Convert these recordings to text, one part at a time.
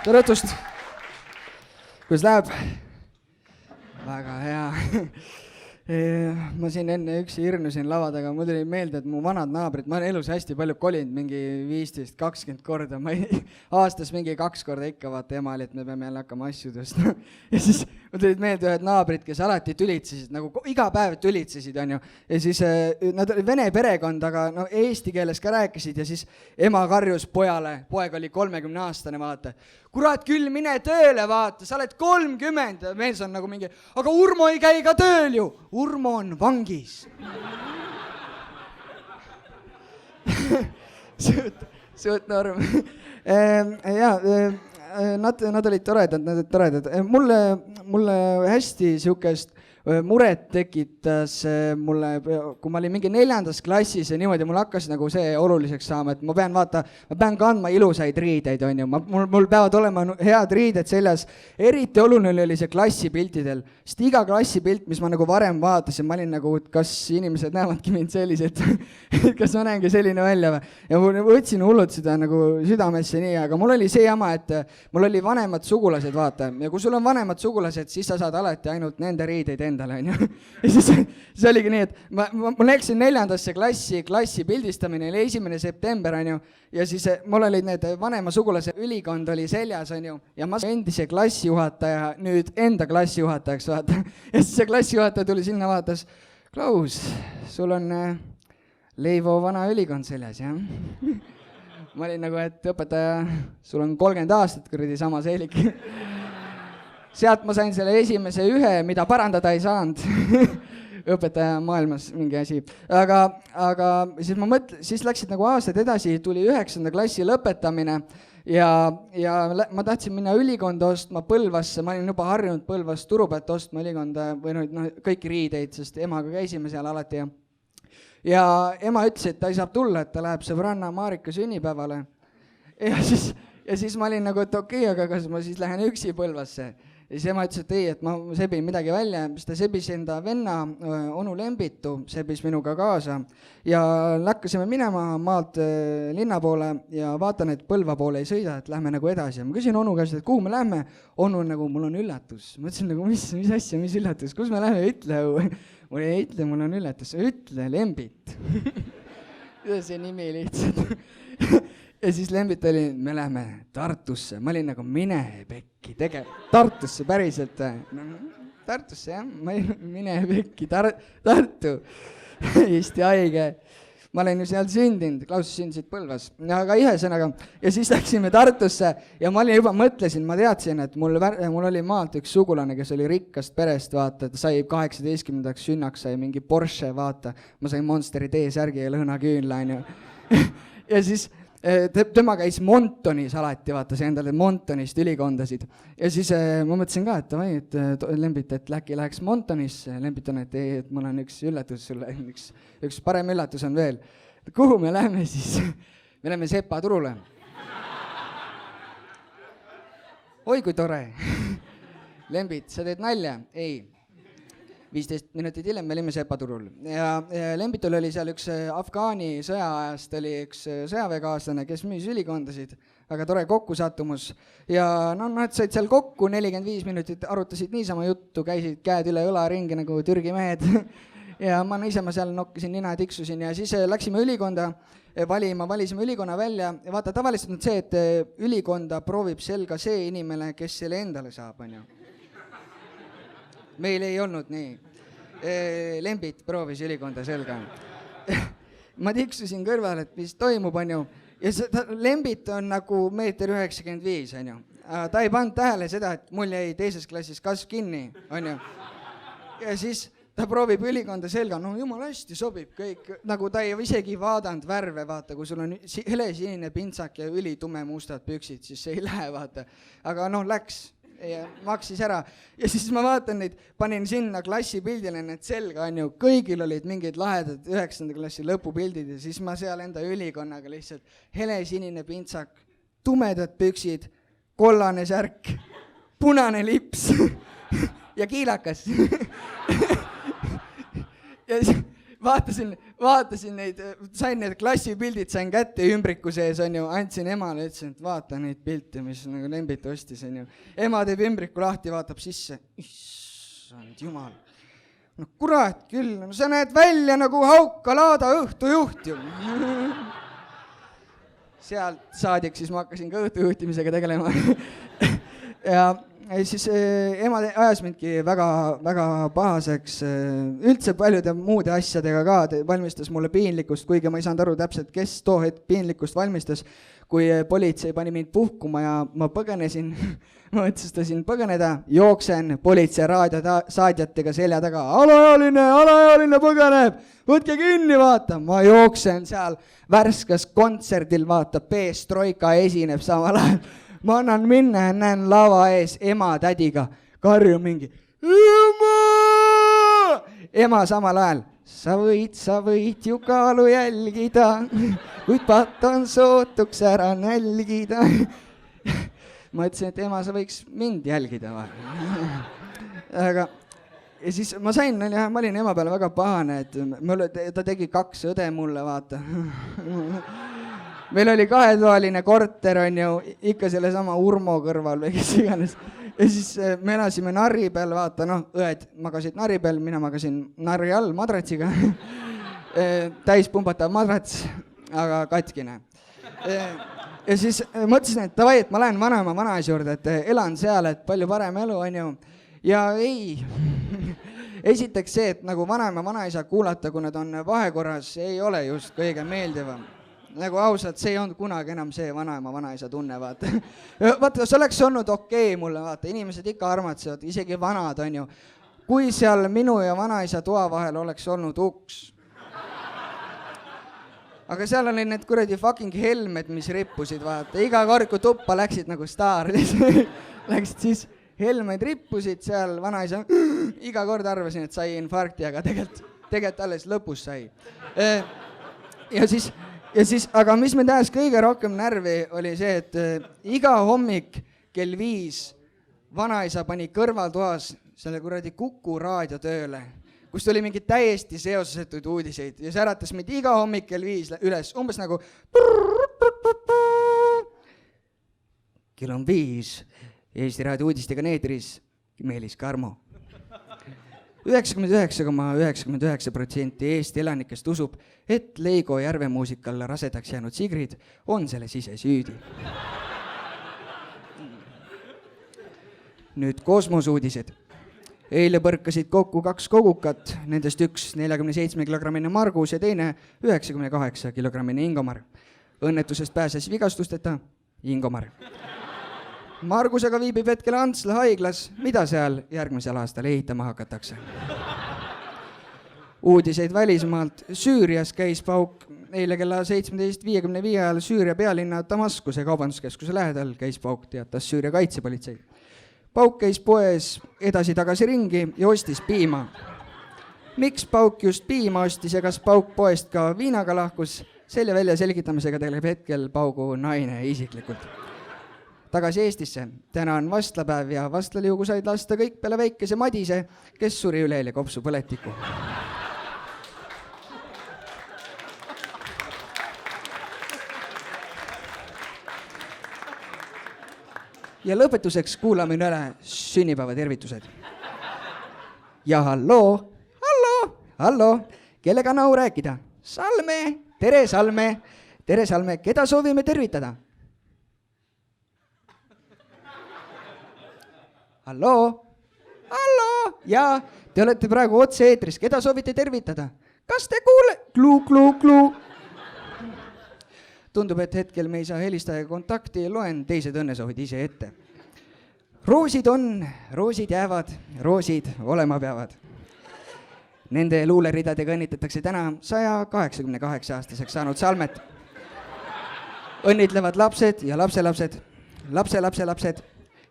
tere õhtust! Kuidas läheb? Väga hea. Ma siin enne üksi hirnusin lava taga, mul tuli meelde, et mu vanad naabrid, ma olen elus hästi palju kolinud, mingi 15-20 korda, aastas mingi 2 korda ikka vaata ema oli, et me peame jälle hakkama asju tõstma. Ja siis mul tulid meelde ühed naabrid, kes alati tülitsesid, nagu iga päev tülitsesid, on ju. Ja siis nad olid vene perekond, aga no, eesti keeles ka rääkisid ja siis ema karjus pojale, poeg oli 30-aastane, vaata. Kurat küll, mine tööle, vaata, sa oled 30, mees on nagu mingi, aga Urmo ei käi ka tööl ju, Urmo on vangis. Suht norm. Nad olid toredad. Mulle hästi siukest muret tekitas mulle, kui ma olin mingi 4. klassis ja niimoodi, mul hakkas nagu see oluliseks saama, et ma pean kandma ilusaid riideid, on ju, mul peavad olema head riided seljas. Eriti oluline oli see klassipiltidel, sest iga klassipilt, mis ma nagu varem vaatasin, ma olin nagu, et kas inimesed näevadki mind selliselt, kas ma näengi selline välja või? Ja ma võtsin hullult seda nagu südamesse nii, aga mul oli see jama, et mul oli vanemad sugulased, vaata, ja kui sul on vanemad sugulased, siis sa saad alati ainult nende riideid endale, on ju. Ja siis see oligi nii, et ma läksin 4. klassi pildistamine, oli 1. september, on ju, ja siis mul olid need vanema sugulase ülikond oli seljas, on ju, ja ma endise klassijuhataja, nüüd enda klassijuhatajaks, vaata. Ja siis see klassijuhataja tuli sinna, vaatas, Klaus, sul on Leivo vana ülikond seljas, jah? Ma olin nagu, et õpetaja, sul on 30 aastat, kuradi sama seelik. Sealt ma sain selle esimese 1, mida parandada ei saanud. Õpetaja maailmas mingi asi. Aga siis läksid nagu aastad edasi, tuli 9. klassi lõpetamine ja ma tahtsin minna ülikonda ostma Põlvasse, ma olin juba harjunud Põlvas turu pealt ostma ülikonda või kõiki riideid, sest emaga käisime seal alati ja ema ütles, et ta ei saab tulla, et ta läheb sõbranna Marika sünnipäevale. Ja siis ma olin nagu, et okei, aga kas ma siis lähen üksi Põlvasse? Ja siis ema ütles, et ei, et ma sebin midagi välja, siis ta sebis enda venna onu Lembitu, sebis minuga kaasa ja läkkasime minema maalt linna poole ja vaatan, et Põlva poole ei sõida, et lähme nagu edasi. Ma küsin onu käest, et kuhu me lähme? Onu on nagu, mul on üllatus. Ma ütlesin nagu, mis asja, mis üllatus? Kus me lähme? Ütle. Mul ei ütle, mul on üllatus. Ütle, Lembit. See nimi lihtsalt. Ja siis Lembit oli, me lähme Tartusse. Ma olin nagu, mine pekki, Tartusse päriselt. Tartusse, jah. Mine pekki, Tartu. Eesti haige. Ma olen ju seal sündinud, Klaus sündisid Põlvas. Aga ühesõnaga, ja siis läksime Tartusse ja ma olin juba mõtlesin, ma teadsin, et mul oli maalt üks sugulane, kes oli rikkast perest, vaata, ta sai 18. sünnaks, sai mingi Porsche, vaata. Ma sain Monsteri T-särgi ja lõhnaküünla, on ju. Ja siis tema käis Montonis alati, vaata, see endale Montonist ülikondasid. Ja siis ma mõtlesin ka, et Lembit, et äkki läheks Montonisse. Lembit on, et ei, et mul on üks üllatus sulle, üks parem üllatus on veel. Kuhu me lähme siis? Me lähme Sepa turule. Oi, kui tore. Lembit, sa teed nalja? Ei. 15 minutit hiljem me olime Sepa turul ja Lembitul oli seal üks Afgaani sõjaajast oli üks sõjaväekaaslane, kes müüs ülikondasid, väga tore kokkusattumus ja nad said seal kokku 45 minutit, arutasid niisama juttu, käisid käed üle õla ringi nagu Türgi mehed ja ma niisama seal nokkisin nina ja tiksusin ja siis läksime ülikonda valisime ülikonna välja ja vaata, tavaliselt on see, et ülikonda proovib selga see inimene, kes selle endale saab, on ju. Meil ei olnud nii. Lembit proovis ülikonda selga. Ma tiksusin kõrval, et mis toimub, on ju. Ja Lembit on nagu 1,95 meetrit, on ju. Ta ei pannud tähele seda, et mul jäi 2. klassis kasv kinni, on ju. Ja siis ta proovib ülikonda selga, no jumal hästi sobib kõik. Nagu ta ei isegi vaadanud värve, vaata, kui sul on helesinine pintsak ja ülitume mustad püksid, siis see ei lähe, vaata. Aga läks. Ja maksis ära ja siis ma vaatan neid, panin sinna klassipildile need selga, on ju, kõigil olid mingid lahedad 9. klassi lõpupildid ja siis ma seal enda ülikonnaga lihtsalt helesinine pintsak, tumedad püksid, kollane särk, punane lips ja kiilakas. Ja siis vaatasin neid, sain need klassipildid, sain kätte ümbriku sees, on ju, andsin emale, ütlesin, et vaata neid pilte, mis nagu Lembit ostis, on ju. Ema teeb ümbriku lahti, vaatab sisse. Issand jumal. No kurat küll, no sa näed välja nagu Haukalaada õhtujuht ju. Sealt saadik siis ma hakkasin ka õhtujuhtimisega tegelema. ja siis ema ajas mindki väga pahaseks, üldse paljude muude asjadega ka, valmistas mulle piinlikkust, kuigi ma ei saanud aru täpselt, kes too hetk piinlikkust valmistas, kui politsei pani mind puhkuma ja ma põgenesin, ma otsustasin põgeneda, jooksen politsei raadiosaadjatega selja taga, alaealine põgeneb, võtke kinni, vaata, ma jooksen seal Värskas kontserdil, vaata, Peestroika esineb samal ajal. Ma annan minna ja näen lava ees ema tädiga, karju mingi ema samal ajal, sa võid ju kaalu jälgida, kuid patt on sootuks ära nälgida. Ma ütlesin, et ema, sa võiks mind jälgida. Aga ja siis ma sain, ma olin ema peale väga pahane, et ta tegi 2 õde mulle, vaata. Meil oli 2-toaline korter, on ju, ikka selle sama Urmo kõrval või kes iganes. Ja siis me elasime narri peal, vaata, noh, õed magasid narri peal, mina magasin narri all madratsiga. Täis pumbatav madrats, aga katkine. Ja siis mõtlesin, et davai, et ma lähen vanaisa juurde, et elan seal, et palju parem elu, on ju. Ja ei. Esiteks see, et nagu vanaisa kuulata, kui nad on vahekorras, ei ole just kõige meeldivam. Nagu ausalt, see ei olnud kunagi enam see vanaisa tunne, vaata. Vaata, see oleks olnud okei mulle, vaata, inimesed ikka armatsevad, isegi vanad, on ju. Kui seal minu ja vanaisa toa vahel oleks olnud uks. Aga seal oli need kuradi fucking helmed, mis rippusid, vaata. Iga kord, kui tuppa läksid nagu staar, läksid siis helmed rippusid seal, vanaisa. Iga kord arvasin, et sai infarkti, aga tegelikult alles lõpus sai. Ja siis, aga mis mind ajas kõige rohkem närvi, oli see, et iga hommik kell 5 vanaisa pani kõrvaltoas selle kuradi Kuku raadio tööle, kus tuli mingi täiesti seosetuid uudiseid ja see äratas mind iga hommik kell 5 üles, umbes nagu kell on 5, Eesti Raadio uudistega needris Meelis Karmo. 99,99% Eesti elanikest usub, et Leigo Järve muusikal rasedaks jäänud Sigrid on selles ise süüdi. Nüüd kosmoseuudised. Eile põrkasid kokku 2 kogukat, nendest üks 47-kilogrammine Margus ja teine 98-kilogrammine Ingomar. Õnnetusest pääses vigastusteta Ingomar. Margusega viibib hetkel Antsla haiglas, mida seal järgmisel aastal ehitama hakatakse. Uudiseid välismaalt. Süürias käis pauk eile kella 17.55 ajal Süüria pealinna Damaskuse kaubanduskeskuse lähedal käis pauk, teatas Süüria kaitsepolitsei. Pauk käis poes edasi-tagasi ringi ja ostis piima. Miks pauk just piima ostis ja kas pauk poest ka viinaga lahkus, selle välja selgitamisega tegeleb hetkel paugu naine isiklikult. Tagasi Eestisse. Täna on vastlapäev ja vastlaliugu said lasta kõik peale väikese Madise, kes suri üleeile kopsu põletiku. Ja lõpetuseks kuulame üle sünnipäeva tervitused. Ja halloo, kellega nõu rääkida? Salme, tere Salme, keda soovime tervitada? Halloo, jaa, te olete praegu otse-eetris, keda soovite tervitada? Kas te kuule? Kluu. Tundub, et hetkel me ei saa helistaja kontakti, loen teised õnnesoovid ise ette. Roosid on, roosid jäävad, roosid olema peavad. Nende luuleridadega õnnitatakse täna 188-aastaseks saanud Salmet. Õnnitlevad lapsed ja lapselapsed, lapselapselapsed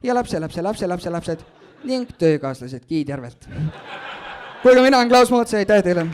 ja lapselapselapselapselapsed ning töökaaslased Kiidjärvelt. Kuulge, mina olen Klaus Moots, aitäh teile!